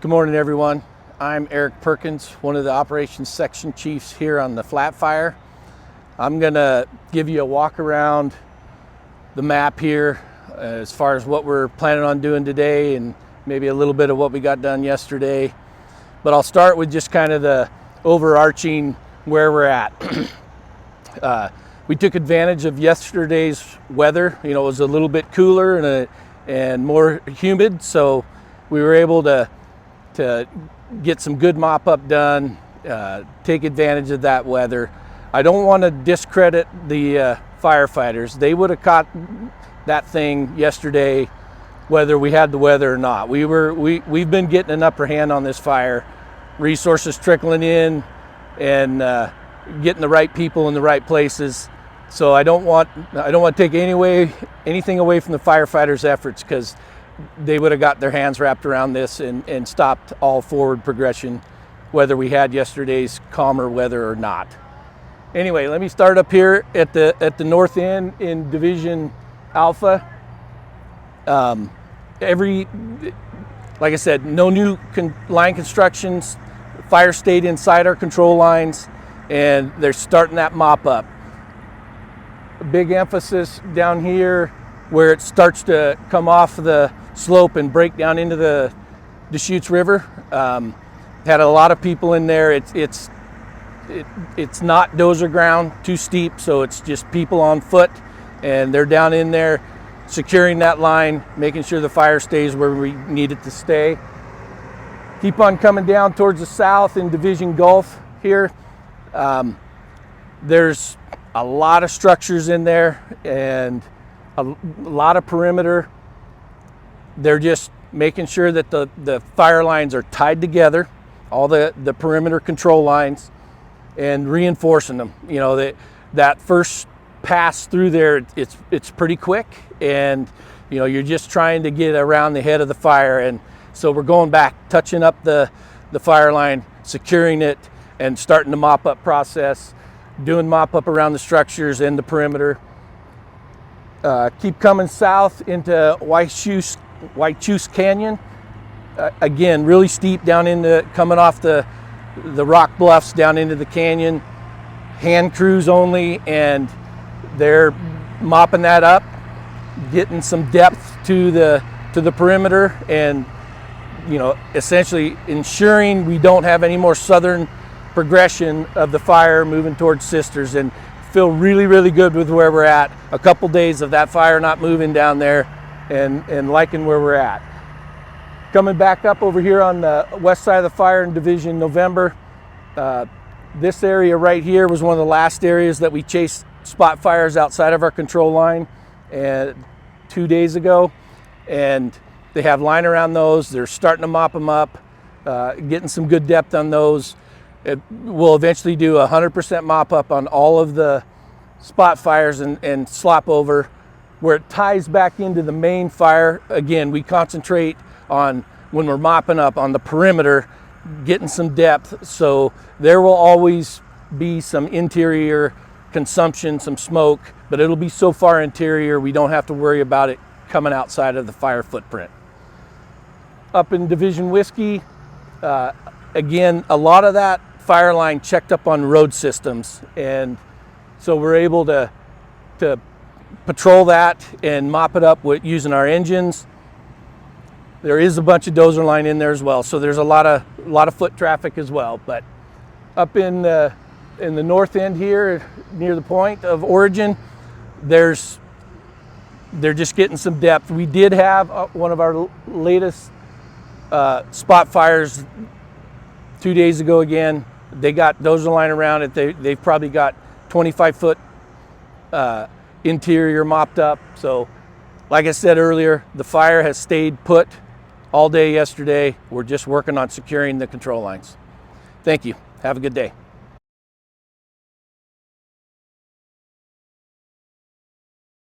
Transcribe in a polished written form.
Good morning, everyone. I'm Eric Perkins, one of the operations section chiefs here on the Flat Fire. I'm gonna give you a walk around the map here as far as what we're planning on doing today and maybe a little bit of what we got done yesterday. But I'll start with just kind of the overarching where we're at. We took advantage of yesterday's weather. You know, it was a little bit cooler and more humid, so we were able to get some good mop-up done, take advantage of that weather. I don't want to discredit the firefighters. They would have caught that thing yesterday, whether we had the weather or not. We've been getting an upper hand on this fire, resources trickling in, and getting the right people in the right places. So I don't want to take anything away from the firefighters' efforts, because they would have got their hands wrapped around this and stopped all forward progression, whether we had yesterday's calmer weather or not. Anyway, let me start up here at the north end in Division Alpha. Like I said, no new line constructions. Fire stayed inside our control lines, and they're starting that mop up. A big emphasis down here where it starts to come off the slope and break down into the Deschutes River. Had a lot of people in there. It's not dozer ground, too steep, so it's just people on foot, and they're down in there securing that line, making sure the fire stays where we need it to stay. Keep on coming down towards the south in Division Gulf here. There's a lot of structures in there and a lot of perimeter. They're just making sure that the fire lines are tied together, all the perimeter control lines, and reinforcing them. You know, that first pass through there, it's pretty quick, and you know, you're just trying to get around the head of the fire. And so we're going back, touching up the fire line, securing it, and starting the mop up process, doing mop up around the structures and the perimeter. Keep coming south into Wildland Canyon. Again, really steep down coming off the rock bluffs down into the canyon. Hand crews only, and they're mopping that up, getting some depth to the perimeter, and you know, essentially ensuring we don't have any more southern progression of the fire moving towards Sisters. And feel really, really good with where we're at. A couple days of that fire not moving down there, and liking where we're at. Coming back up over here on the west side of the fire in Division November. This area right here was one of the last areas that we chased spot fires outside of our control line 2 days ago, and they have line around those. They're starting to mop them up, getting some good depth on those. We'll eventually do 100% mop up on all of the spot fires and slop over. Where it ties back into the main fire, again, we concentrate on, when we're mopping up, on the perimeter, getting some depth. So there will always be some interior consumption, some smoke, but it'll be so far interior we don't have to worry about it coming outside of the fire footprint. Up in Division Whiskey, again, a lot of that fire line checked up on road systems, and so we're able to patrol that and mop it up using our engines. There is a bunch of dozer line in there as well, so there's a lot of foot traffic as well. But up in the north end here, near the point of origin, they're just getting some depth. We did have one of our latest spot fires 2 days ago. Again, they got dozer line around it. They've probably got 25-foot interior mopped up. So like I said earlier, the fire has stayed put all day yesterday. We're just working on securing the control lines. Thank you. Have a good day.